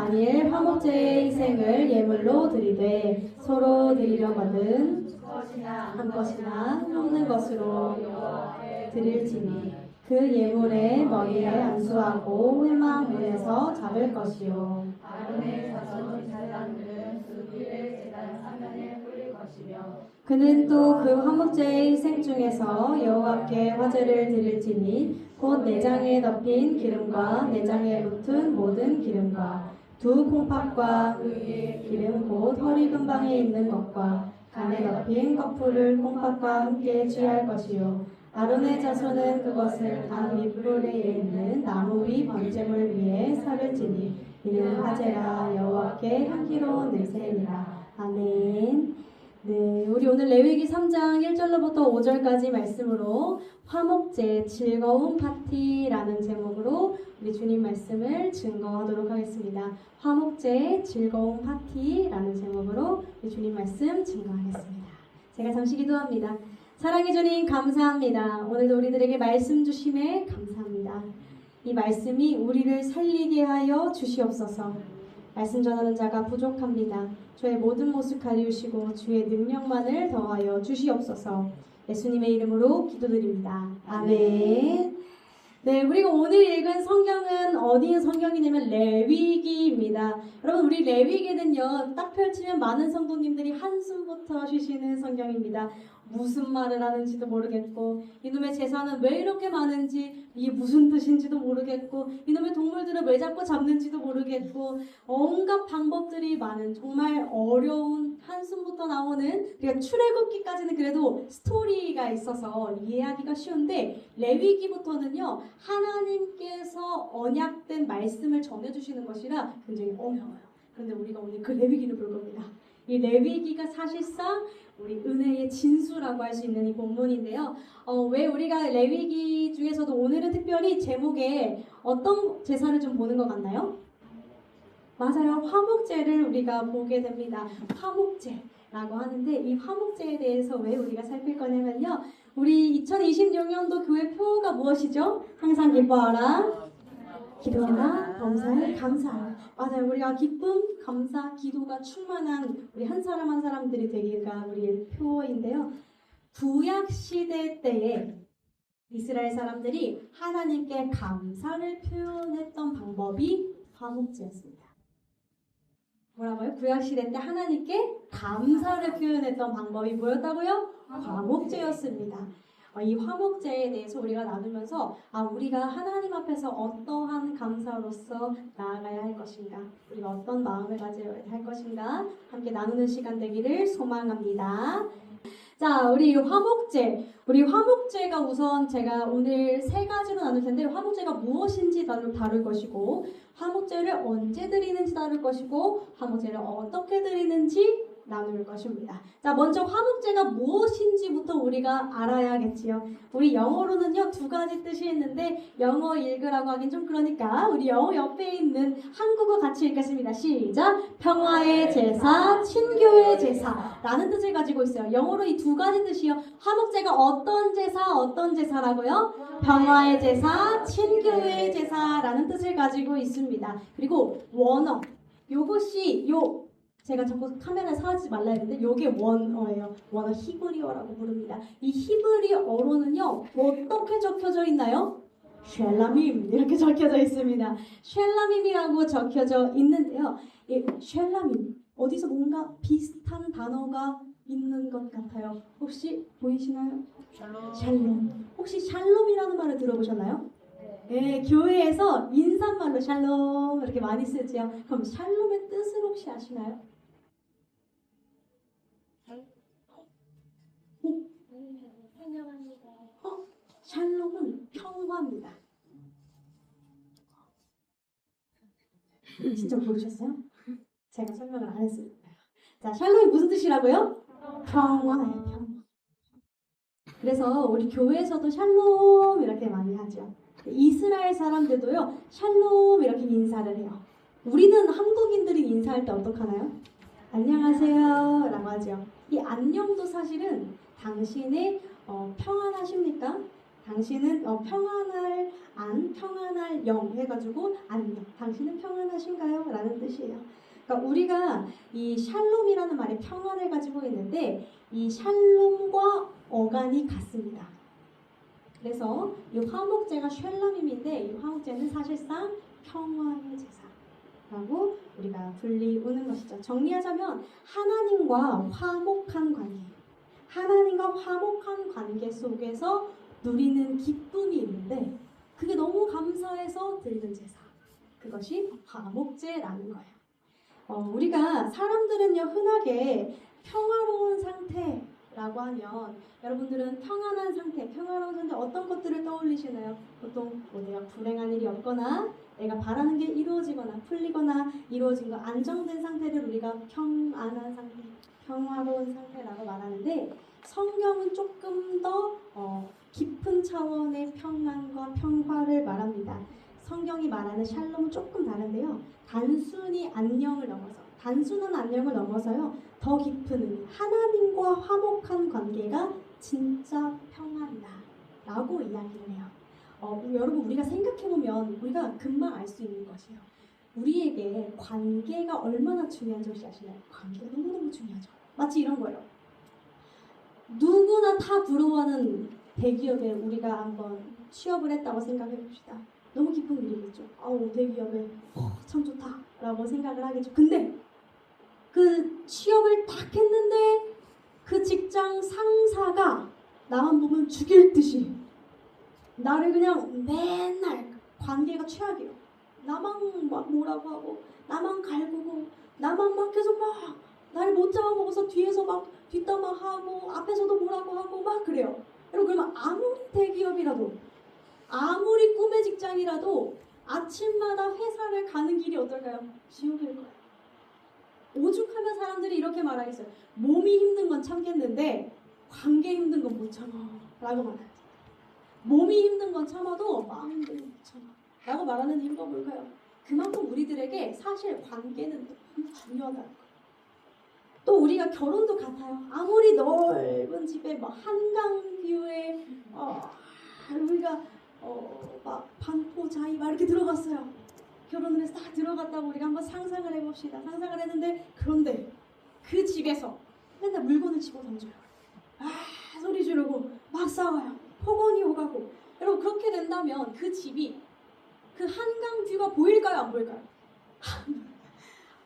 만일 화목제의 희생을 예물로 드리되 서로 드리려거든 한 것이나 없는 것으로 드릴지니 그 예물의 머리에 안수하고 회막문에서 잡을 것이요 아론의 자손 제사장들은 그 피를 제단 사면에 뿌릴 것이며 그는 또 그 화목제의 희생 중에서 여호와께 화제를 드릴지니 곧 내장에 덮인 기름과 내장에 붙은 모든 기름과 두 콩팥과 그의 기름 곧 허리 근방에 있는 것과 간에 덮인 거풀을 콩팥과 함께 취할 것이요 아론의 자손은 그것을 단 밑불에 있는 나무 위 번제물 위에 살을지니 이는 화제라 여호와께 향기로운 냄새니라. 아멘. 네, 우리 오늘 레위기 3장 1절로부터 5절까지 말씀으로 화목제 즐거운 파티라는 제목으로 우리 주님 말씀을 증거하도록 하겠습니다. 화목제 즐거운 파티라는 제목으로 우리 주님 말씀 증거하겠습니다. 제가 잠시 기도합니다. 사랑해 주님 감사합니다. 오늘도 우리들에게 말씀 주심에 감사합니다. 이 말씀이 우리를 살리게 하여 주시옵소서. 말씀 전하는 자가 부족합니다. 저의 모든 모습 가리우시고 주의 능력만을 더하여 주시옵소서. 예수님의 이름으로 기도드립니다. 아멘. 네, 우리가 오늘 읽은 성경은 어디 성경이냐면 레위기입니다. 여러분 우리 레위기는요 딱 펼치면 많은 성도님들이 한숨부터 쉬시는 성경입니다. 무슨 말을 하는지도 모르겠고 이놈의 제사는 왜 이렇게 많은지 이게 무슨 뜻인지도 모르겠고 이놈의 동물들을 왜 자꾸 잡는지도 모르겠고 온갖 방법들이 많은 정말 어려운 한숨부터 나오는 그러니까 출애굽기까지는 그래도 스토리가 있어서 이해하기가 쉬운데 레위기부터는요 하나님께서 언약된 말씀을 전해주시는 것이라 굉장히 어려워요. 그런데 우리가 오늘 그 레위기를 볼 겁니다. 이 레위기가 사실상 우리 은혜의 진수라고 할 수 있는 이 본문인데요. 왜 우리가 레위기 중에서도 오늘은 특별히 제목에 어떤 제사를 좀 보는 것 같나요? 맞아요. 화목제를 우리가 보게 됩니다. 화목제라고 하는데 이 화목제에 대해서 왜 우리가 살필 거냐면요. 우리 2026년도 교회 표가 무엇이죠? 항상 기뻐하라. 기도하라, 범사에 감사하라. 맞아요. 우리가 기쁨, 감사, 기도가 충만한 우리 한 사람 한 사람들이 되기가 우리의 표인데요. 구약 시대 때에 이스라엘 사람들이 하나님께 감사를 표현했던 방법이 화목제였습니다. 뭐라고요? 구약 시대 때 하나님께 감사를 표현했던 방법이 뭐였다고요? 화목제였습니다. 이 화목제에 대해서 우리가 나누면서 우리가 하나님 앞에서 어떠한 감사로서 나아가야 할 것인가, 우리가 어떤 마음을 가져야 할 것인가 함께 나누는 시간 되기를 소망합니다. 자, 우리 화목제가 우선 제가 오늘 세 가지로 나눌 텐데 화목제가 무엇인지 다룰 것이고 화목제를 언제 드리는지 다룰 것이고 화목제를 어떻게 드리는지 나눌 것입니다. 자, 먼저 화목제가 무엇인지부터 우리가 알아야겠지요. 우리 영어로는요 두 가지 뜻이 있는데 영어 읽으라고 하긴 좀 그러니까 우리 영어 옆에 있는 한국어 같이 읽겠습니다. 시작! 평화의 제사, 친교의 제사라는 뜻을 가지고 있어요. 영어로 이 두 가지 뜻이요. 화목제가 어떤 제사라고요? 평화의 제사, 친교의 제사라는 뜻을 가지고 있습니다. 그리고 원어, 요것이 제가 자꾸 카메라에 사라지지 말라 했는데 요게 원어예요. 원어 히브리어라고 부릅니다. 이 히브리어로는요 어떻게 적혀져 있나요? 쉘라밈 이렇게 적혀져 있습니다. 쉘라밈이라고 적혀져 있는데요. 이 쉘라밈 어디서 뭔가 비슷한 단어가 있는 것 같아요. 혹시 보이시나요? 샬롬. 혹시 샬롬이라는 말을 들어보셨나요? 네, 교회에서 인사말로 샬롬 이렇게 많이 쓰죠. 그럼 샬롬의 뜻을 혹시 아시나요? 샬롬은 평화입니다. 진짜 모르셨어요? 제가 설명을 안 했습니다. 자, 샬롬이 무슨 뜻이라고요? 평화예요, 평화. 그래서 우리 교회에서도 샬롬 이렇게 많이 하죠. 이스라엘 사람들도요 샬롬 이렇게 인사를 해요. 우리는 한국인들이 인사할 때 어떡하나요? 안녕하세요 라고 하죠. 이 안녕도 사실은 당신의 평안하십니까? 당신은 평안할 영 해가지고 안녕. 당신은 평안하신가요? 라는 뜻이에요. 그러니까 우리가 이 샬롬이라는 말이 평안을 가지고 있는데 이 샬롬과 어간이 같습니다. 그래서 이 화목제가 쉘람임인데 이 화목제는 사실상 평화의 제사라고 우리가 불리우는 것이죠. 정리하자면 하나님과 화목한 관계, 하나님과 화목한 관계 속에서 누리는 기쁨이 있는데 그게 너무 감사해서 드리는 제사, 그것이 화목제라는 거예요. 우리가 사람들은요 흔하게 평화로운 상태라고 하면 여러분들은 평안한 상태, 평화로운 상태 어떤 것들을 떠올리시나요? 보통 내가 불행한 일이 없거나 내가 바라는 게 이루어지거나 풀리거나 이루어진 거 안정된 상태를 우리가 평안한 상태, 평화로운 상태라고 말하는데 성경은 조금 더 깊은 차원의 평안과 평화를 말합니다. 성경이 말하는 샬롬은 조금 다른데요. 단순한 안녕을 넘어서요. 더 깊은 의미, 하나님과 화목한 관계가 진짜 평안이다 라고 이야기를 해요. 여러분 우리가 생각해보면 우리가 금방 알 수 있는 것이에요. 우리에게 관계가 얼마나 중요한 것이 아시나요? 관계가 너무너무 중요하죠. 마치 이런 거예요. 누구나 다 부러워하는 대기업에 우리가 한번 취업을 했다고 생각해 봅시다. 너무 기쁜 일이겠죠. 대기업에 참 좋다 라고 생각을 하겠죠. 근데 그 취업을 딱 했는데 그 직장 상사가 나만 보면 죽일 듯이 나를 그냥 맨날 관계가 최악이에요. 나만 막 뭐라고 하고 나만 갈구고 나만 막 계속 막 나를 못 잡아먹어서 뒤에서 막 뒷담화하고 앞에서도 뭐라고 하고 막 그래요. 여러분 그러면 아무리 대기업이라도 아무리 꿈의 직장이라도 아침마다 회사를 가는 길이 어떨까요? 지옥일 거예요. 오죽하면 사람들이 이렇게 말하겠어요. 몸이 힘든 건 참겠는데 관계 힘든 건 못 참아 라고 말하죠. 몸이 힘든 건 참아도 마음 힘든 건 못 참아 라고 말하는 이유가 뭘까요? 그만큼 우리들에게 사실 관계는 너무 중요하다는 거예요. 또 우리가 결혼도 같아요. 아무리 넓은 집에 막 한강뷰에 우리가 막 반포자이 막 이렇게 들어갔어요. 결혼을 해서 딱 들어갔다고 우리가 한번 상상을 해봅시다. 상상을 했는데 그런데 그 집에서 맨날 물건을 집어 던져요. 소리 지르고 막 싸워요. 폭언이 오가고. 여러분 그렇게 된다면 그 집이 그 한강뷰가 보일까요? 안 보일까요?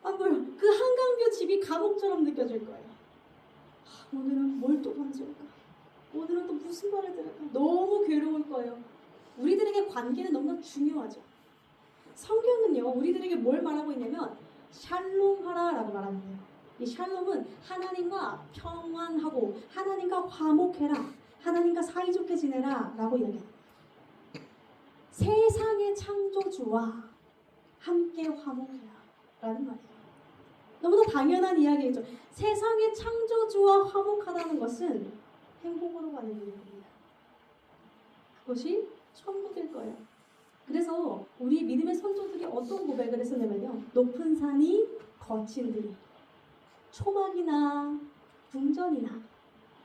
안 보여. 그 한강뷰 집이 감옥처럼 느껴질 거예요. 오늘은 뭘 또 던질까? 오늘은 또 무슨 말을 들을까? 너무 괴로울 거예요. 우리들에게 관계는 너무나 중요하죠. 성경은요 우리들에게 뭘 말하고 있냐면 샬롬하라 라고 말하는데요. 이 샬롬은 하나님과 평안하고 하나님과 화목해라, 하나님과 사이좋게 지내라 라고 이야기합니다. 세상의 창조주와 함께 화목해라 라는 말이에요. 너무나 당연한 이야기죠. 세상의 창조주와 화목하다는 것은 행복으로 가는 일입니다. 그것이 천국일 거예요. 그래서 우리 믿음의 선조들이 어떤 고백을 했었냐면요. 높은 산이 거친 들이, 초막이나 궁전이나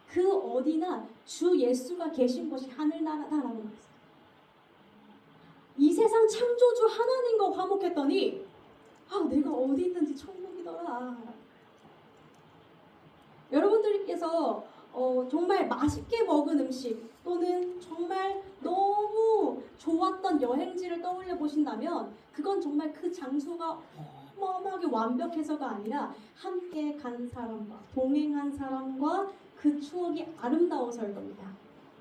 그 어디나 주 예수가 계신 곳이 하늘나라다라고 말했어요. 이 세상 창조주 하나님과 화목했더니 내가 어디 있든지 천국이더라. 여러분들께서 정말 맛있게 먹은 음식 또는 정말 너무 좋았던 여행지를 떠올려 보신다면 그건 정말 그 장소가 어마어마하게 완벽해서가 아니라 함께 간 사람과 동행한 사람과 그 추억이 아름다워서일 겁니다.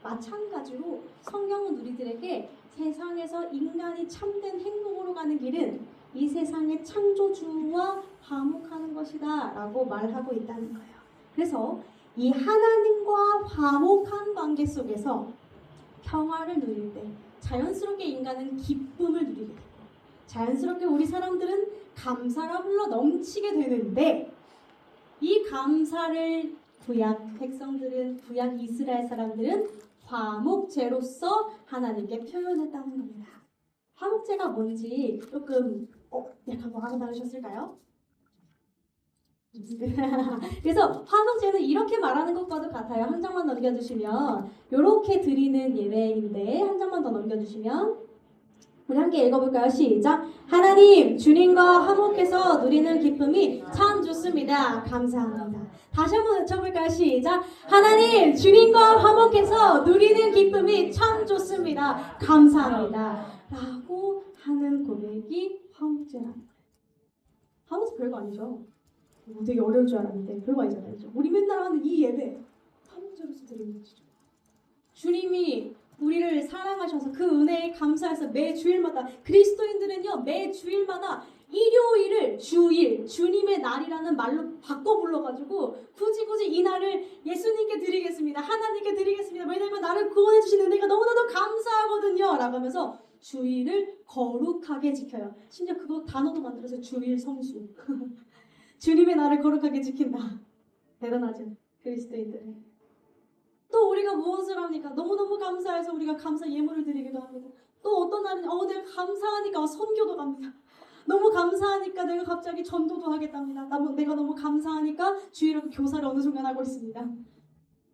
마찬가지로 성경은 우리들에게 세상에서 인간이 참된 행복으로 가는 길은 이 세상의 창조주와 화목하는 것이다 라고 말하고 있다는 거예요. 그래서 이 하나님과 화목한 관계 속에서 평화를 누릴 때 자연스럽게 인간은 기쁨을 누리게 되고 자연스럽게 우리 사람들은 감사가 흘러 넘치게 되는데 이 감사를 구약 백성들은 구약 이스라엘 사람들은 화목제로서 하나님께 표현했다는 겁니다. 화목제가 뭔지 조금 약간 뭐 하고 다니셨을까요? 그래서 화목제는 이렇게 말하는 것과도 같아요. 한 장만 넘겨주시면 이렇게 드리는 예배인데 한 장만 더 넘겨주시면 우리 함께 읽어볼까요? 시작! 하나님, 주님과 화목해서 누리는 기쁨이 참 좋습니다. 감사합니다. 다시 한번 외쳐볼까요? 시작! 하나님, 주님과 화목해서 누리는 기쁨이 참 좋습니다. 감사합니다. 라고 하는 고백이 화목제랍니다. 화목제 별거 아니죠? 되게 어려울 줄 알았는데 별거 아니잖아요. 그죠? 우리 맨날 하는 이 예배 화목제로서 드리는 것이죠. 주님이 우리를 사랑하셔서 그 은혜에 감사해서 매 주일마다 그리스도인들은요 매 주일마다 일요일을 주일 주님의 날이라는 말로 바꿔 불러가지고 굳이 이 날을 예수님께 드리겠습니다. 하나님께 드리겠습니다. 왜냐하면 나를 구원해 주신 은혜가 너무나도 감사하거든요. 라고 하면서 주일을 거룩하게 지켜요. 심지어 그거 단어도 만들어서 주일 성수. 주님의 날을 거룩하게 지킨다. 대단하죠. 그리스도인들은. 또 우리가 무엇을 합니까? 너무너무 감사해서 우리가 감사 예물을 드리기도 합니다. 또 어떤 날은 내가 감사하니까 선교도 갑니다. 너무 감사하니까 내가 갑자기 전도도 하겠답니다. 내가 너무 감사하니까 주일을 교사를 어느 순간 하고 있습니다.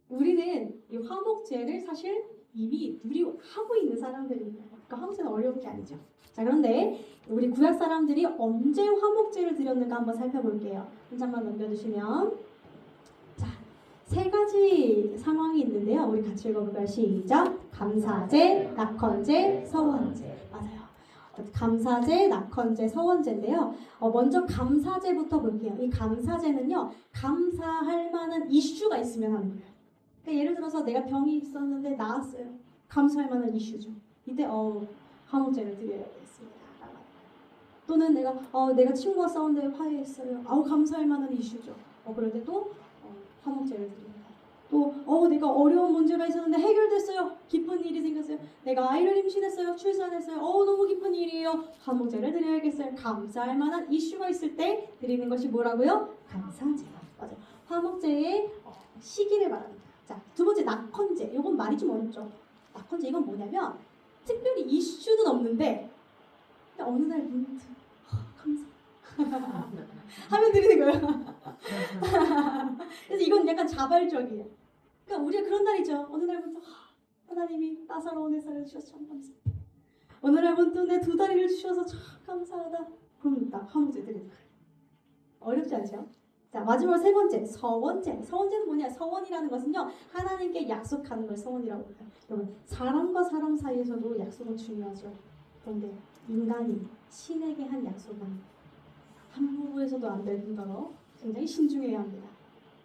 우리는 이 화목제를 사실 이미 하고 있는 사람들입니다. 그러니까 화목제는 어려운 게 아니죠. 자, 그런데 우리 구약 사람들이 언제 화목제를 드렸는가 한번 살펴볼게요. 한 장만 넘겨주시면 자, 세 가지 상황이 있는데요. 우리 같이 읽어볼까요? 시작! 감사제, 낙헌제, 서원제. 맞아요. 감사제, 낙헌제, 서원제인데요. 먼저 감사제부터 볼게요. 이 감사제는요. 감사할 만한 이슈가 있으면 하는 거예요. 그러니까 예를 들어서 내가 병이 있었는데 나았어요. 감사할 만한 이슈죠. 이때 화목제를 드려야겠습니다. 또는 내가 친구와 싸웠는데 화해했어요. 감사할 만한 이슈죠. 그럴 때 또 화목제를 드립니다. 또 내가 어려운 문제가 있었는데 해결됐어요. 기쁜 일이 생겼어요. 내가 아이를 임신했어요. 출산했어요. 너무 기쁜 일이에요. 화목제를 드려야겠어요. 감사할 만한 이슈가 있을 때 드리는 것이 뭐라고요? 감사제. 맞아요. 화목제의 시기를 말합니다. 자, 두 번째 낙헌제. 이건 말이 좀 어렵죠. 낙헌제 이건 뭐냐면 특별히 이슈는 없는데 어느 날 문득 감사 하면 드리는 거예요. 그래서 이건 약간 자발적이에요. 그러니까 우리가 그런 날이죠. 어느 날부터 하나님이 따사로운 햇살을 주셔서 참 감사합니다. 어느 날부터 내 두 다리를 주셔서 참 감사하다. 그럼 딱 화목제 드리는 거예요. 어렵지 않죠? 자, 마지막 세 번째 서원제. 서원제는 뭐냐? 서원이라는 것은요 하나님께 약속하는 걸 서원이라고 해요. 여러분 사람과 사람 사이에서도 약속은 중요하죠. 그런데 인간이 신에게 한 약속은 함부로해서도 안 될 뿐더러 굉장히 신중해야 합니다.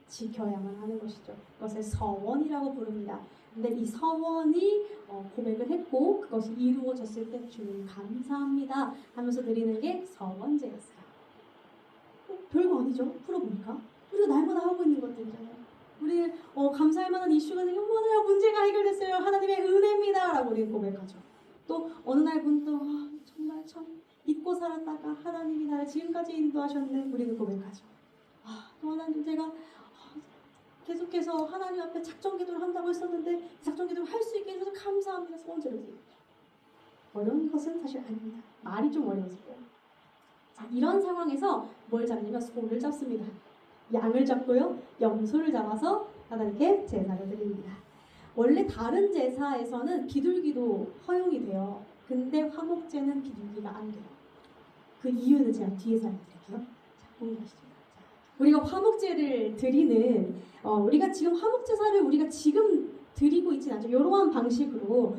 지켜야만 하는 것이죠. 그것을 서원이라고 부릅니다. 근데 이 서원이 고백을 했고 그것이 이루어졌을 때 주님 감사합니다 하면서 드리는 게 서원제였어요. 별거 아니죠. 풀어보니까 우리가 날마다 하고 있는 것들이잖아요. 우리 감사할 만한 이슈가 생기면 문제가 해결됐어요. 하나님의 은혜입니다 라고 우리는 고백하죠. 또 어느 날 문득 정말 참 잊고 살았다가 하나님이 나를 지금까지 인도하셨네 우리는 고백하죠. 또 하나님 제가 계속해서 하나님 앞에 작정기도를 한다고 했었는데 작정기도를 할 수 있게 해주셔서 감사합니다. 서원제를 드립니다. 어려운 것은 사실 아닙니다. 말이 좀 어려워질 거예요. 자, 이런 상황에서 뭘 잡냐면 소를 잡습니다. 양을 잡고요. 염소를 잡아서 하나님께 제사를 드립니다. 원래 다른 제사에서는 비둘기도 허용이 돼요. 근데 화목제는 비둘기가 안 돼요. 그 이유는 제가 뒤에서 알려드릴게요. 자, 공부하시죠. 우리가 화목제를 드리는 우리가 지금 화목제사를 우리가 지금 드리고 있진 않죠. 이러한 방식으로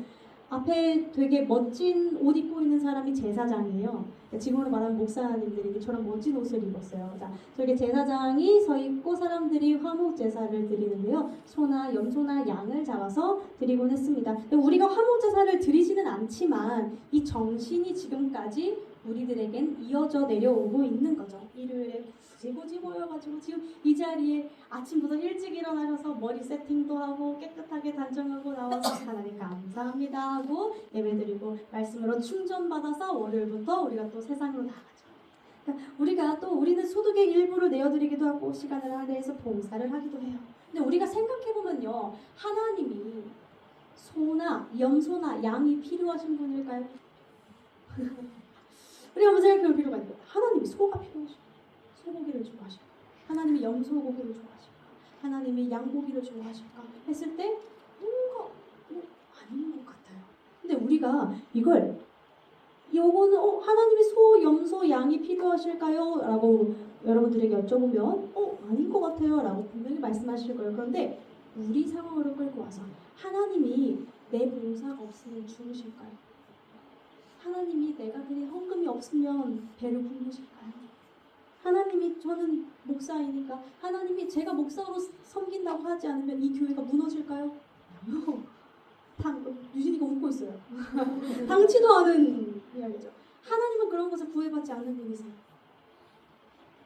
앞에 되게 멋진 옷 입고 있는 사람이 제사장이에요. 지금으로 말하면 목사님들이 저런 멋진 옷을 입었어요. 자, 저렇게 제사장이 서 있고 사람들이 화목제사를 드리는데요. 소나 염소나 양을 잡아서 드리곤 했습니다. 우리가 화목제사를 드리지는 않지만 이 정신이 지금까지 우리들에겐 이어져 내려오고 있는 거죠. 일요일에 굳이 모여가지고 지금 이 자리에 아침부터 일찍 일어나셔서 머리 세팅도 하고 깨끗하게 단정하고 나와서 하나님 감사합니다 하고 예배드리고 말씀으로 충전받아서 월요일부터 우리가 또 세상으로 나가죠. 그러니까 우리가 또 우리는 소득의 일부를 내어드리기도 하고 시간을 할애해서 봉사를 하기도 해요. 근데 우리가 생각해보면요, 하나님이 소나 염소나 양이 필요하신 분일까요? 우리가 한번 생각해볼 필요가 있는 거예요. 하나님이 소가 필요하시고 소고기를 좋아하시고 하나님이 염소고기를 좋아하실까? 하나님이 양고기를 좋아하실까? 했을 때 뭔가 아닌 것 같아요. 근데 우리가 이걸 요거는 하나님이 소, 염소, 양이 필요하실까요? 라고 여러분들에게 여쭤보면 아닌 것 같아요 라고 분명히 말씀하실 거예요. 그런데 우리 상황으로 끌고 와서 하나님이 내 봉사가 없으면 죽으실까요? 하나님이 내가 드린 헌금이 없으면 배를 굶으실까요? 하나님이 저는 목사이니까 하나님이 제가 목사로 섬긴다고 하지 않으면 이 교회가 무너질까요? 유진이가 웃고 있어요. 당치도 않은 이야기죠. 하나님은 그런 것을 구애받지 않는 분이세요.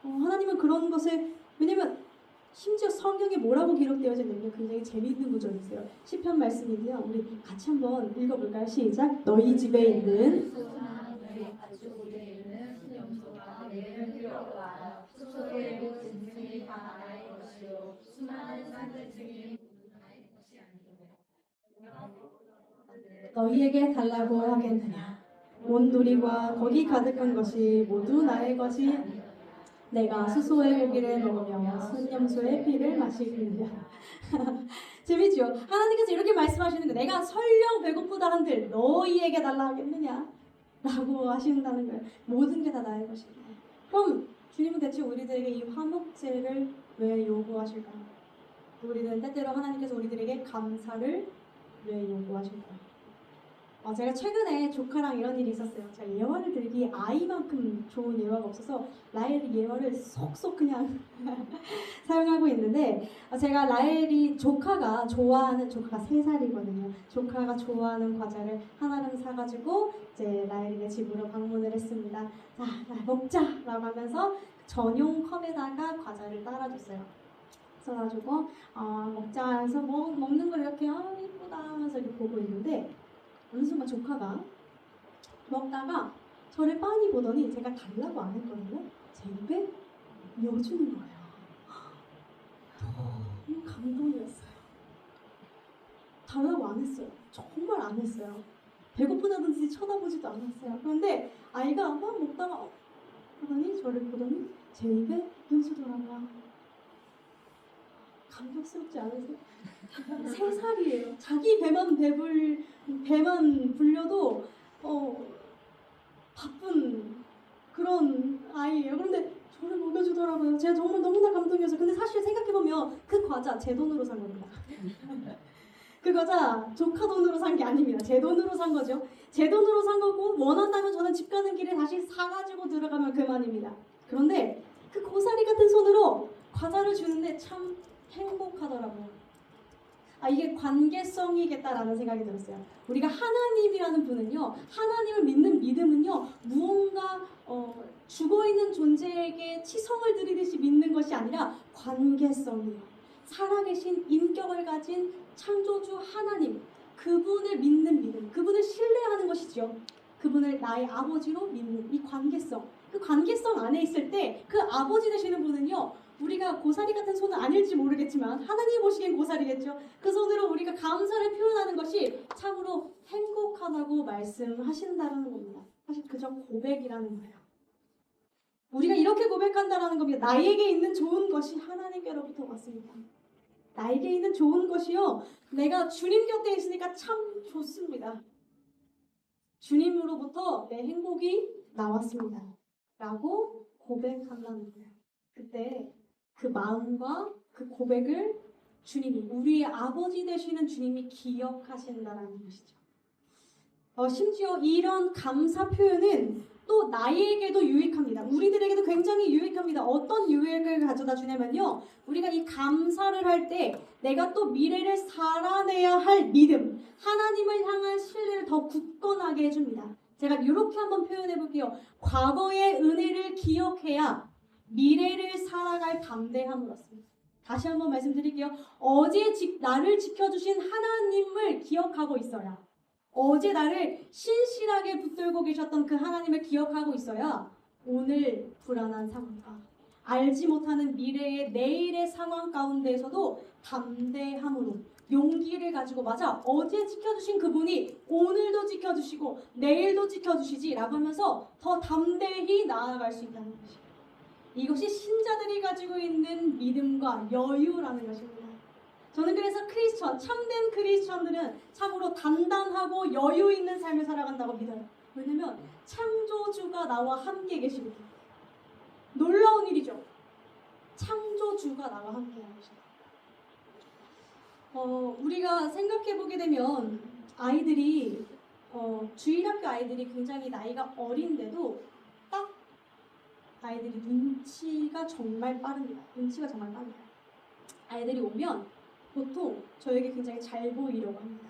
하나님은 그런 것을 왜냐면 심지어 성경에 뭐라고 기록되어져 있는지 굉장히 재미있는 구절이 있어요. 시편 말씀인데요. 우리 같이 한번 읽어볼까요? 시작. 너희 집에 있는 너희에게 달라고 하겠느냐? 온돌이와 거기 가득한 것이 모두 나의 것이 아니라 내가 스소의 고기를 먹으며 순염소의 피를 마시겠느냐. 재미지요? 하나님께서 이렇게 말씀하시는 거 내가 설령 배고프다 한들 너희에게 달라 하겠느냐 라고 하신다는 거예요. 모든 게 다 나의 것이다. 그럼 주님은 대체 우리들에게 이 화목제를 왜 요구하실까요? 우리는 때때로 하나님께서 우리들에게 감사를 왜 요구하실까요? 제가 최근에 조카랑 이런 일이 있었어요. 제가 예화를 들기 아이만큼 좋은 예화가 없어서 라헬이 예화를 쏙쏙 그냥 사용하고 있는데 제가 라헬이 조카가 3살이거든요. 조카가 좋아하는 과자를 하나를 사가지고 이제 라헬이네 집으로 방문을 했습니다. 자, 먹자! 라고 하면서 전용 컵에다가 과자를 따라줬어요. 그래가지고 먹자 해서 먹는 걸 이렇게 이쁘다 하면서 이렇게 보고 있는데 어느 순간 조카가 먹다가 저를 빤히 보더니 제가 달라고 안 했거든요. 제 입에 이어주는 거예요. 너무 감동이었어요. 달라고 안 했어요. 정말 안 했어요. 배고프다는 듯이 쳐다보지도 않았어요. 그런데 아이가 막 먹다가 하더니 저를 보더니 제 입에 이어주더라고요. 감격스럽지 않으세요? 3살이에요. 자기 배만 불려도 바쁜 그런 아이예요. 그런데 저를 먹여주더라고요. 제가 정말 너무나 감동이었어요. 근데 사실 생각해보면 그 과자 제 돈으로 산 겁니다. 그 과자 조카 돈으로 산 게 아닙니다. 제 돈으로 산 거죠. 제 돈으로 산 거고 원한다면 저는 집 가는 길에 다시 사가지고 들어가면 그만입니다. 그런데 그 고사리 같은 손으로 과자를 주는데 참 행복하더라고요. 이게 관계성이겠다라는 생각이 들었어요. 우리가 하나님이라는 분은요, 하나님을 믿는 믿음은요, 무언가 죽어있는 존재에게 치성을 드리듯이 믿는 것이 아니라 관계성이에요. 살아계신 인격을 가진 창조주 하나님, 그분을 믿는 믿음, 그분을 신뢰하는 것이죠. 그분을 나의 아버지로 믿는 이 관계성, 그 관계성 안에 있을 때 그 아버지 되시는 분은요, 우리가 고사리 같은 손은 아닐지 모르겠지만 하나님 보시기엔 고사리겠죠. 그 손으로 우리가 감사를 표현하는 것이 참으로 행복하다고 말씀하신다는 겁니다. 사실 그저 고백이라는 거예요. 우리가 이렇게 고백한다는 겁니다. 나에게 있는 좋은 것이 하나님께로부터 왔습니다. 나에게 있는 좋은 것이요, 내가 주님 곁에 있으니까 참 좋습니다. 주님으로부터 내 행복이 나왔습니다 라고 고백한다는 거예요. 그때 그 마음과 그 고백을 주님이, 우리의 아버지 되시는 주님이 기억하신다는 것이죠. 심지어 이런 감사 표현은 또 나에게도 유익합니다. 우리들에게도 굉장히 유익합니다. 어떤 유익을 가져다 주냐면요, 우리가 이 감사를 할 때 내가 또 미래를 살아내야 할 믿음, 하나님을 향한 신뢰를 더 굳건하게 해줍니다. 제가 이렇게 한번 표현해 볼게요. 과거의 은혜를 기억해야 미래를 살아갈 담대함으로습니다. 다시 한번 말씀드릴게요. 어제 나를 지켜주신 하나님을 기억하고 있어야, 어제 나를 신실하게 붙들고 계셨던 그 하나님을 기억하고 있어야 오늘 불안한 상황과 알지 못하는 미래의 내일의 상황 가운데에서도 담대함으로 용기를 가지고, 맞아, 어제 지켜주신 그분이 오늘도 지켜주시고 내일도 지켜주시지 라고 하면서 더 담대히 나아갈 수 있다는 것입니다. 이것이 신자들이 가지고 있는 믿음과 여유라는 것입니다. 저는 그래서 참된 크리스천들은 참으로 단단하고 여유 있는 삶을 살아간다고 믿어요. 왜냐면 창조주가 나와 함께 계시거든요. 놀라운 일이죠. 창조주가 나와 함께 계십니다. 우리가 생각해 보게 되면 아이들이 주일학교 아이들이 굉장히 나이가 어린데도 딱 아이들이 눈치가 정말 빠릅니다. 눈치가 정말 빠릅니다. 아이들이 오면 보통 저에게 굉장히 잘 보이려고 합니다.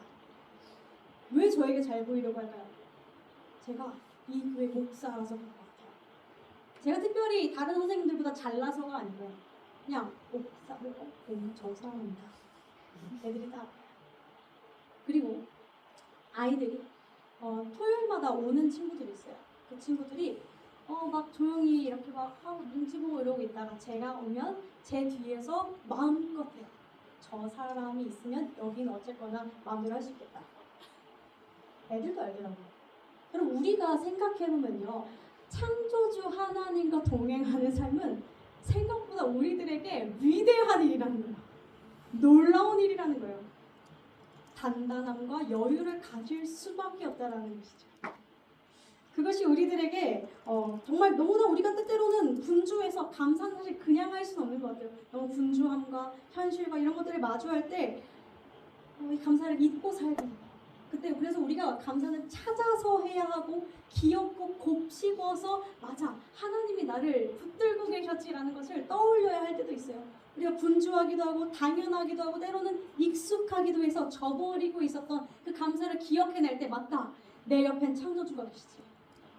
왜 저에게 잘 보이려고 할까요? 제가 이 교회 목사라서 그런 것 같아요. 제가 특별히 다른 선생님들보다 잘나서가 아니고요. 그냥 목사, 저 사람입니다. 애들이 다. 그리고 아이들이 토요일마다 오는 친구들이 있어요. 그 친구들이 막 조용히 이렇게 막 하고 눈치 보고 이러고 있다가 제가 오면 제 뒤에서 마음껏 해요. 저 사람이 있으면 여기는 어쨌거나 마음대로 할 수 있겠다. 애들도 알더라고요. 그럼 우리가 생각해보면요. 창조주 하나님과 동행하는 삶은 생각보다 우리들에게 위대한 일이라는 거예요. 놀라운 일이라는 거예요. 단단함과 여유를 가질 수밖에 없다는 것이죠. 그것이 우리들에게 정말 너무나 우리가 때때로는 분주해서 감사는 사실 그냥 할 수는 없는 것 같아요. 너무 분주함과 현실과 이런 것들을 마주할 때 이 감사를 잊고 살고 그때 그래서 우리가 감사는 찾아서 해야 하고 귀엽고 곱씹어서 맞아 하나님이 나를 붙들고 계셨지라는 것을 떠올려야 할 때도 있어요. 우리가 분주하기도 하고 당연하기도 하고 때로는 익숙하기도 해서 저버리고 있었던 그 감사를 기억해낼 때 맞다 내 옆엔 창조주가 계시지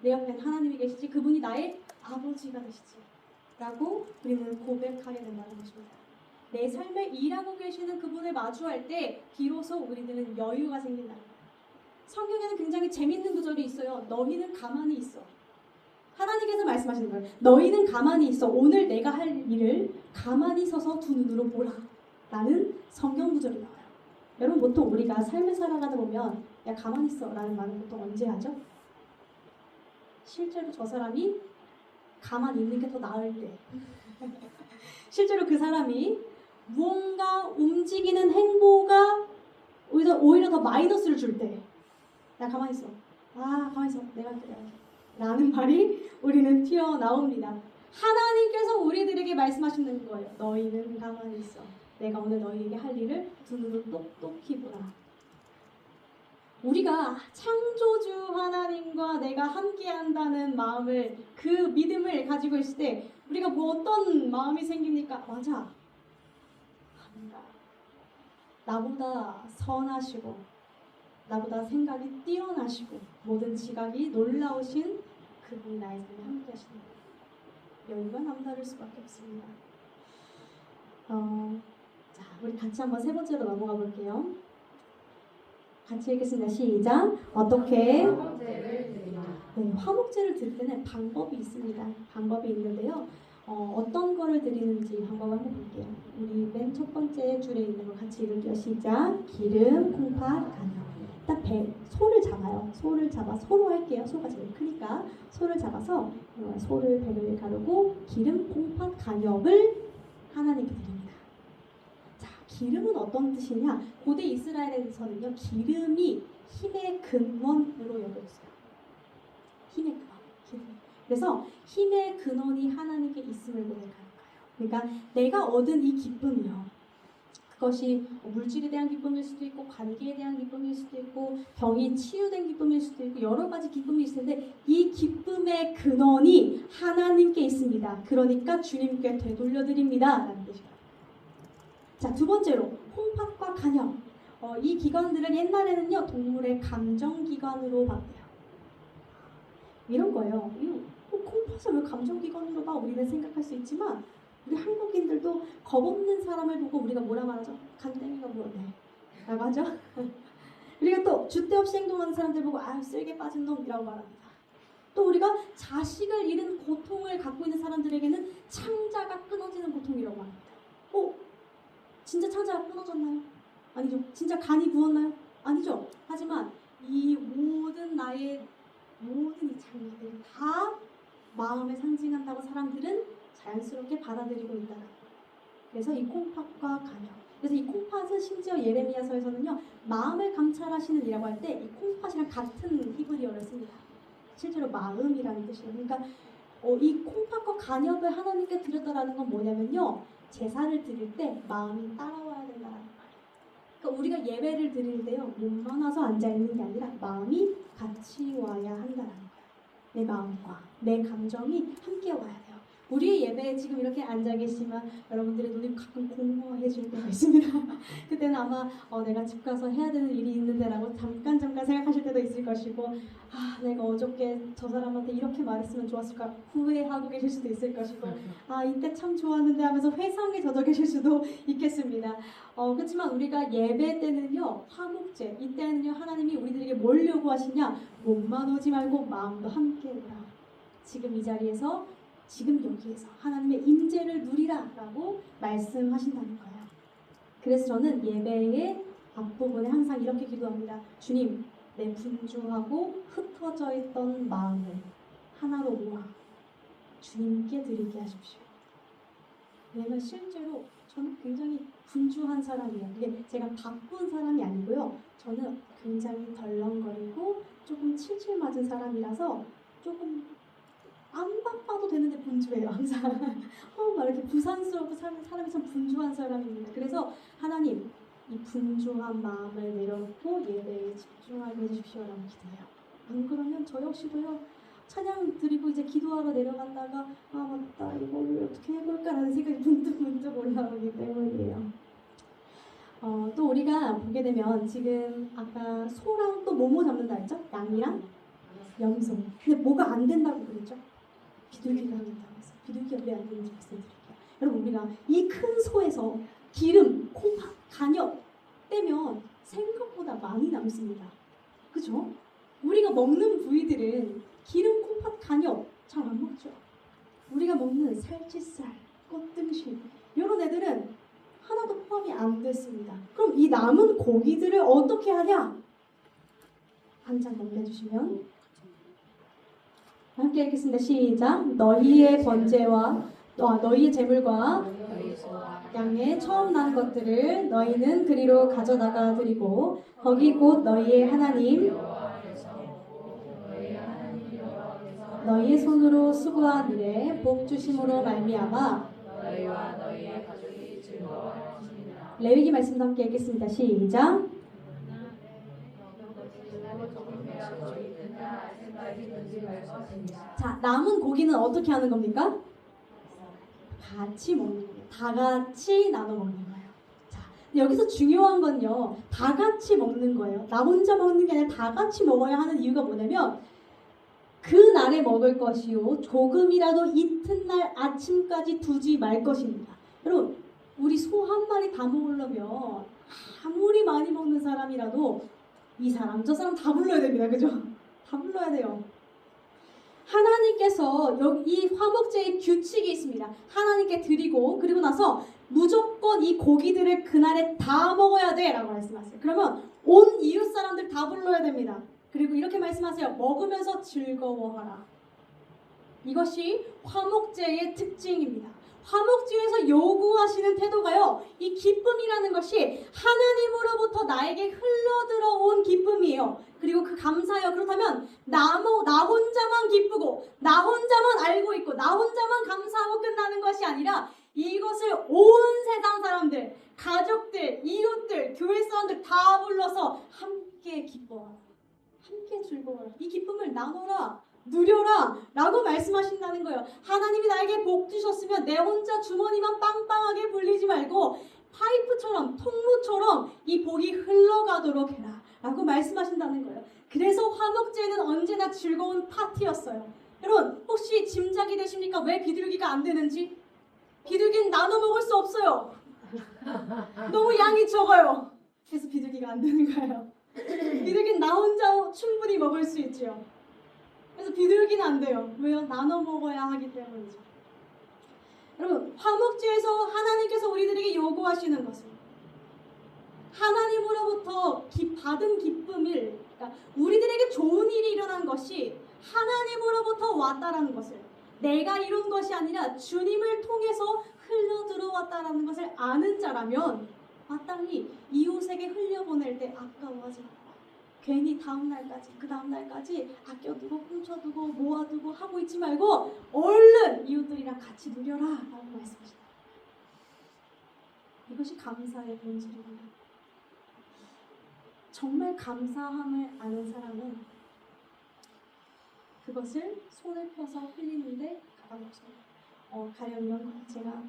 내 옆엔 하나님이 계시지 그분이 나의 아버지가 되시지 라고 우리는 고백하게 된다는 것입니다. 내 삶에 일하고 계시는 그분을 마주할 때 비로소 우리들은 여유가 생긴다는 거예요. 성경에는 굉장히 재밌는 구절이 있어요. 너희는 가만히 있어. 하나님께서 말씀하시는 거예요. 너희는 가만히 있어. 오늘 내가 할 일을 가만히 서서 두 눈으로 보라. 라는 성경 구절이 나와요. 여러분 보통 우리가 삶을 살아가다 보면 야 가만히 있어 라는 말은 보통 언제 하죠? 실제로 저 사람이 가만히 있는 게 더 나을 때 실제로 그 사람이 무언가 움직이는 행보가 오히려 더 마이너스를 줄 때 야 가만히 있어. 가만히 있어. 내가 할게. 라는 말이 우리는 튀어나옵니다. 하나님께서 우리들에게 말씀하시는 거예요. 너희는 가만히 있어. 내가 오늘 너희에게 할 일을 두 눈으로 똑똑히 보라. 우리가 창조주 하나님과 내가 함께한다는 마음을 그 믿음을 가지고 있을 때 우리가 뭐 어떤 마음이 생깁니까? 맞아. 아닌가. 나보다 선하시고 나보다 생각이 뛰어나시고 모든 지각이 놀라우신 그분이 나의 삶에 함께 하시는 거예요. 여유가 남다를 수밖에 없습니다. 자, 우리 같이 한번 세 번째로 넘어가 볼게요. 같이 읽겠습니다. 시작. 어떻게 화목제를 드릴 때는 방법이 있습니다. 방법이 있는데요. 어떤 거를 드리는지 방법을 한번 볼게요. 우리 맨 첫 번째 줄에 있는 거 같이 읽을게요. 시작. 기름, 콩팥, 간장. 일단 소를 잡아요. 소를 잡아 소로 할게요. 소가 제일 크니까 소를 잡아서 소를 배를 가르고 기름, 콩팥, 간역을 하나님께 드립니다. 자, 기름은 어떤 뜻이냐? 고대 이스라엘에서는요 기름이 힘의 근원으로 여겨졌어요. 힘의 근원, 기름. 그래서 힘의 근원이 하나님께 있음을 고백하는 거예요. 그러니까 내가 얻은 이 기쁨이요. 그것이 물질에 대한 기쁨일 수도 있고 관계에 대한 기쁨일 수도 있고 병이 치유된 기쁨일 수도 있고 여러 가지 기쁨이 있을 텐데 이 기쁨의 근원이 하나님께 있습니다. 그러니까 주님께 되돌려드립니다. 라는 뜻이에요. 자, 두 번째로 콩팥과 간역. 이 기관들은 옛날에는요 동물의 감정기관으로 봤대요. 이런 거예요. 콩팥을 왜 감정기관으로 봐? 우리는 생각할 수 있지만 우리 한국인들도 겁없는 사람을 보고 우리가 뭐라 말하죠? 간땡이가 뭐네 라고 하죠. 우리가 또 줏대 없이 행동하는 사람들 보고 쓸개 빠진 놈이라고 말합니다. 또 우리가 자식을 잃은 고통을 갖고 있는 사람들에게는 창자가 끊어지는 고통이라고 말합니다. 진짜 창자가 끊어졌나요? 아니죠. 진짜 간이 부었나요? 아니죠. 하지만 이 모든 나의 모든 이 장면들이 다 마음을 상징한다고 사람들은 자연스럽게 받아들이고 있다는 거예요. 그래서 이 콩팥과 간역. 그래서 이 콩팥은 심지어 예레미야서에서는요, 마음을 감찰하시는 이라고 할 때 이 콩팥이랑 같은 히브리어를 씁니다. 실제로 마음이라는 뜻이에요. 그러니까 이 콩팥과 간역을 하나님께 드렸다라는 건 뭐냐면요, 제사를 드릴 때 마음이 따라와야 된다는 거예요. 그러니까 우리가 예배를 드릴 때요, 몸만 와서 앉아 있는 게 아니라 마음이 같이 와야 한다는 거예요. 내 마음과 내 감정이 함께 와야 돼요. 우리의 예배에 지금 이렇게 앉아 계시면 여러분들의 눈이 가끔 공허해질 때가 있습니다. 그때는 아마 내가 집 가서 해야 되는 일이 있는데라고 잠깐 생각하실 때도 있을 것이고, 아, 내가 어저께 저 사람한테 이렇게 말했으면 좋았을까 후회하고 계실 수도 있을 것이고, 아, 이때 참 좋았는데 하면서 회상에 젖어 계실 수도 있겠습니다. 그렇지만 우리가 예배 때는요, 화목제, 이때는요, 하나님이 우리들에게 뭘 요구하시냐, 몸만 오지 말고 마음도 함께 오라. 지금 이 자리에서, 지금 여기에서 하나님의 임재를 누리라 라고 말씀하신다는 거예요. 그래서 저는 예배의 앞부분에 항상 이렇게 기도합니다. 주님, 내 분주하고 흩어져 있던 마음을 하나로 모아 주님께 드리게 하십시오. 왜냐면 실제로 저는 굉장히 분주한 사람이에요. 이게 제가 바쁜 사람이 아니고요. 저는 굉장히 덜렁거리고 조금 칠칠 맞은 사람이라서 조금 안 바빠도 되는데 분주해요, 항상. 막 이렇게 부산스럽고 사람이 참 분주한 사람입니다. 그래서 하나님, 이 분주한 마음을 내려놓고 예배에 집중하게 해주십시오라고 기도해요. 안 그러면 저 역시도요, 찬양 드리고 이제 기도하러 내려갔다가 아 맞다, 이걸 어떻게 해볼까라는 생각이 문득 올라오기 때문이에요. 또 우리가 보게 되면 지금 아까 소랑 또 뭐뭐 잡는다 했죠? 양이랑 염소. 근데 뭐가 안 된다고 그랬죠? 비둘기가 안 된다고 했어요. 비둘기가 왜 안 되는지 말씀드릴게요. 여러분, 우리가 이 큰 소에서 기름, 콩팥, 간역 떼면 생각보다 많이 남습니다. 그죠? 우리가 먹는 부위들은 기름, 콩팥, 간역 잘 안 먹죠. 우리가 먹는 살치살, 꽃등심 이런 애들은 하나도 포함이 안 됐습니다. 그럼 이 남은 고기들을 어떻게 하냐? 한 장 넘겨주시면 함께 읽겠습니다. 시작. 너희의 번제와 너희의 제물과 양의 처음 난 것들을 너희는 그리로 가져다가 드리고 거기 곧 너희의 하나님 너희의 손으로 수고한 일에 복 주심으로 말미암아 너희와 너희의 가족이 즐거워할 것이니라. 레위기 말씀도 함께 읽겠습니다. 시작. 자, 남은 고기는 어떻게 하는 겁니까? 같이 먹는 거예요. 다 같이 나눠 먹는 거예요. 자, 여기서 중요한 건요, 다 같이 먹는 거예요. 나 혼자 먹는 게 아니라 다 같이 먹어야 하는 이유가 뭐냐면 그 날에 먹을 것이요, 조금이라도 이튿날 아침까지 두지 말 것입니다. 여러분, 우리 소 한 마리 다 먹으려면 아무리 많이 먹는 사람이라도 이 사람 저 사람 다 불러야 됩니다. 그죠? 다 불러야 돼요. 하나님께서 여기 이 화목제의 규칙이 있습니다. 하나님께 드리고 그리고 나서 무조건 이 고기들을 그날에 다 먹어야 돼 라고 말씀하세요. 그러면 온 이웃 사람들 다 불러야 됩니다. 그리고 이렇게 말씀하세요. 먹으면서 즐거워하라. 이것이 화목제의 특징입니다. 화목제에서 요구하시는 태도가요, 이 기쁨이라는 것이 하나님으로부터 나에게 흘러들어온 기쁨이에요. 그리고 그 감사요. 그렇다면 나 혼자만 기쁘고 나 혼자만 알고 있고 나 혼자만 감사하고 끝나는 것이 아니라 이것을 온 세상 사람들, 가족들, 이웃들, 교회 사람들 다 불러서 함께 기뻐하라. 함께 즐거워라. 이 기쁨을 나눠라. 누려라 라고 말씀하신다는 거예요. 하나님이 나에게 복 주셨으면 내 혼자 주머니만 빵빵하게 불리지 말고 파이프처럼, 통로처럼 이 복이 흘러가도록 해라 라고 말씀하신다는 거예요. 그래서 화목제는 언제나 즐거운 파티였어요. 여러분, 혹시 짐작이 되십니까? 왜 비둘기가 안 되는지? 비둘기는 나눠 먹을 수 없어요. 너무 양이 적어요. 그래서 비둘기가 안 되는 거예요. 비둘기는 나 혼자 충분히 먹을 수 있죠. 그래서 비둘기는 안 돼요. 왜요? 나눠 먹어야 하기 때문이죠. 여러분, 화목제에서 하나님께서 우리들에게 요구하시는 것은 하나님으로부터 받은 기쁨을, 그러니까 우리들에게 좋은 일이 일어난 것이 하나님으로부터 왔다라는 것을, 내가 이룬 것이 아니라 주님을 통해서 흘러 들어왔다라는 것을 아는 자라면 마땅히 이웃에게 흘려보낼 때 아까워하지 말아요. 괜히 다음 날까지 그 다음 날까지 아껴두고 훔쳐두고 모아두고 하고 있지 말고 얼른 이웃들이랑 같이 누려라 라고 말씀하십니다. 이것이 감사의 본질입니다. 정말 감사함을 아는 사람은 그것을 손을 펴서 흘리는데 가감 없습니다. 가령 이런 거 제가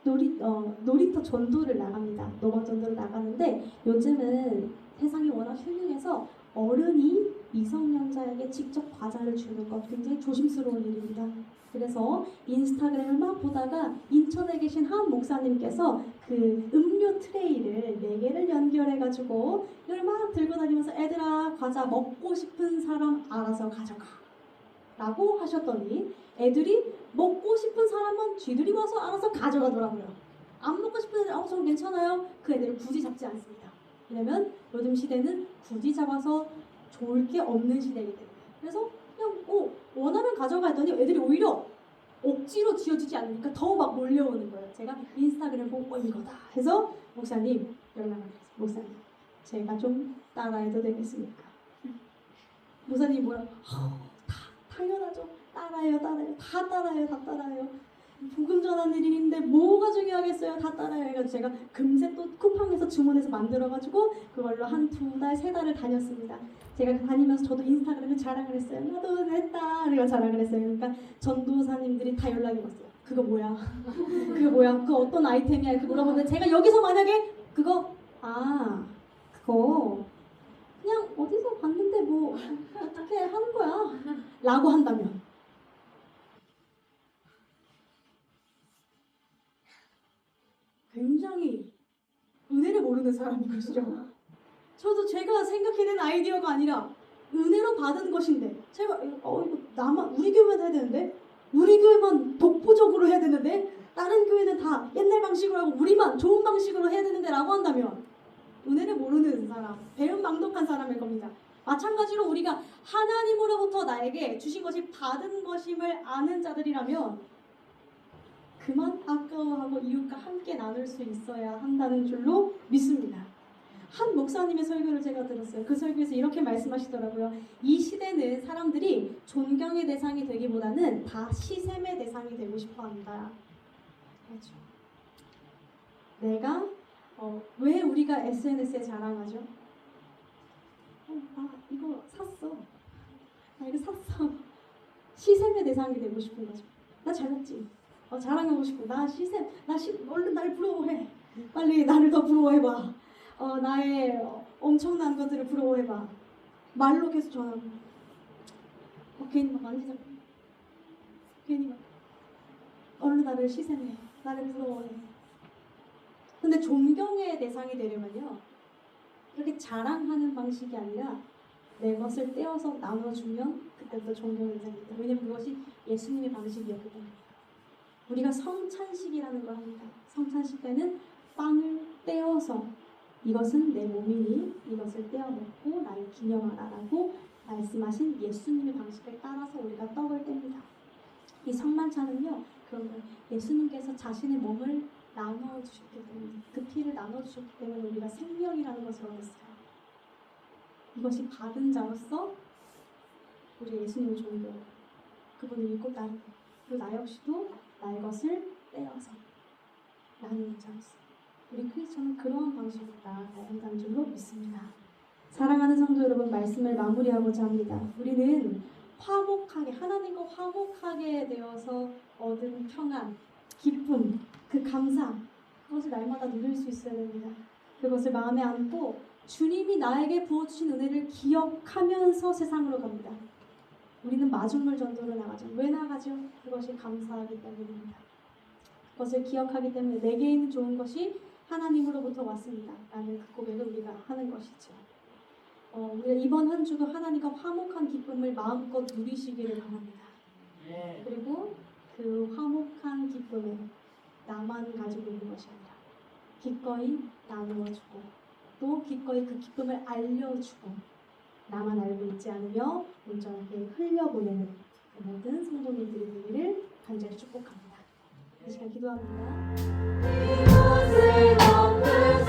놀이터 전도를 나갑니다. 노방 전도를 나가는데 요즘은 세상이 워낙 흉흉해서 어른이 미성년자에게 직접 과자를 주는 것 굉장히 조심스러운 일입니다. 그래서 인스타그램을 막 보다가 인천에 계신 한 목사님께서 그 음료 트레이를 4개를 연결해가지고 이걸 막 들고 다니면서 애들아 과자 먹고 싶은 사람 알아서 가져가 라고 하셨더니 애들이 먹고 싶은 사람은 쥐들이 와서 알아서 가져가더라고요. 안 먹고 싶은 애들 저는 괜찮아요. 그 애들을 굳이 잡지 않습니다. 왜냐면 요즘 시대는 굳이 잡아서 좋을 게 없는 시대이기 때문에. 그래서 그냥 원하면 가져가 했더니 애들이 오히려 억지로 쥐어주지 않으니까 더 막 몰려오는 거예요. 제가 인스타그램 보고 이거다 해서 목사님 연락을 했어요. 목사님 제가 좀 따라해도 되겠습니까? 목사님이 뭐라고? 당연하죠. 따라해요. 다 따라해요. 복음 전하는 일인데 뭐가 중요하겠어요. 다 따라해요. 해가지고 제가 금세 또 쿠팡에서 주문해서 만들어가지고 그걸로 한 2달, 3달을 다녔습니다. 제가 다니면서 저도 인스타그램에 자랑을 했어요. 나도 했다. 그리고 자랑을 했어요. 그러니까 전도사님들이 다 연락이 왔어요. 그거 뭐야? 그거 뭐야? 그거 어떤 아이템이야? 이렇게 물어보는데 제가 여기서 만약에 그거 그냥 어디서 봤는데 뭐 어떻게 하는 거야? 라고 한다면 굉장히 은혜를 모르는 사람인 것이죠. 저도 제가 생각해낸 아이디어가 아니라 은혜로 받은 것인데 제가 이거 나만 우리 교회만 해야 되는데 우리 교회만 독보적으로 해야 되는데 다른 교회는 다 옛날 방식으로 하고 우리만 좋은 방식으로 해야 되는데 라고 한다면 은혜를 모르는 사람, 배은망덕한 사람일 겁니다. 마찬가지로 우리가 하나님으로부터 나에게 주신 것이 받은 것임을 아는 자들이라면 그만 아까워하고 이웃과 함께 나눌 수 있어야 한다는 줄로 믿습니다. 한 목사님의 설교를 제가 들었어요. 그 설교에서 이렇게 말씀하시더라고요. 이 시대는 사람들이 존경의 대상이 되기보다는 다 시샘의 대상이 되고 싶어 한다. 그렇죠. 내가 왜 우리가 SNS에 자랑하죠? 나 이거 샀어. 나 이거 샀어. 시샘의 대상이 되고 싶은 거죠. 나 잘났지. 자랑하고 싶고 얼른 날 부러워해. 빨리 나를 더 부러워해봐. 나의 엄청난 것들을 부러워해봐. 말로 계속 전하고 괜히 막 만지자고 괜히 막 얼른 나를 시샘해. 나를 부러워해. 근데 존경의 대상이 되려면요 그렇게 자랑하는 방식이 아니라 내 것을 떼어서 나눠주면 그때부터 존경의 대상입니다. 왜냐면 그것이 예수님의 방식이었기 때문입니다. 우리가 성찬식이라는 걸 합니다. 성찬식 때는 빵을 떼어서 이것은 내 몸이니 이것을 떼어 먹고 나를 기념하라라고 말씀하신 예수님의 방식을 따라서 우리가 떡을 뗍니다. 이 성만찬은요 그런 거예요. 예수님께서 자신의 몸을 나눠주셨기 때문에 그 피를 나눠주셨기 때문에 우리가 생명이라는 것을 얻었어요. 이것이 받은 자로서 우리 예수님을 존경하고 그분을 믿고 따르고 그리고 나 역시도 나의 것을 떼어서 나누는 자로서 우리 크리스천은 그러한 방식으로 나아가야 한다는 줄로 믿습니다. 사랑하는 성도 여러분, 말씀을 마무리하고자 합니다. 우리는 화목하게 하나님과 화목하게 되어서 얻은 평안, 기쁨, 그 감사 그것을 날마다 누릴 수 있어야 됩니다. 그것을 마음에 안고 주님이 나에게 부어주신 은혜를 기억하면서 세상으로 갑니다. 우리는 마중물 전도를 나가죠. 왜 나가죠? 그것이 감사하기 때문입니다. 그것을 기억하기 때문에 내게 있는 좋은 것이 하나님으로부터 왔습니다. 라는 그 고백을 우리가 하는 것이죠. 우리가 이번 한 주도 하나님과 화목한 기쁨을 마음껏 누리시기를 바랍니다. 그리고 그 화목한 기쁨을 나만 가지고 있는 것이 아니라 기꺼이 나누어주고 또 기꺼이 그 기쁨을 알려주고 나만 알고 있지 않으며 온전하게 흘려보내는 모든 성도님들이 되기를 간절히 축복합니다. 이 시간 기도합니다. 이곳을 덮는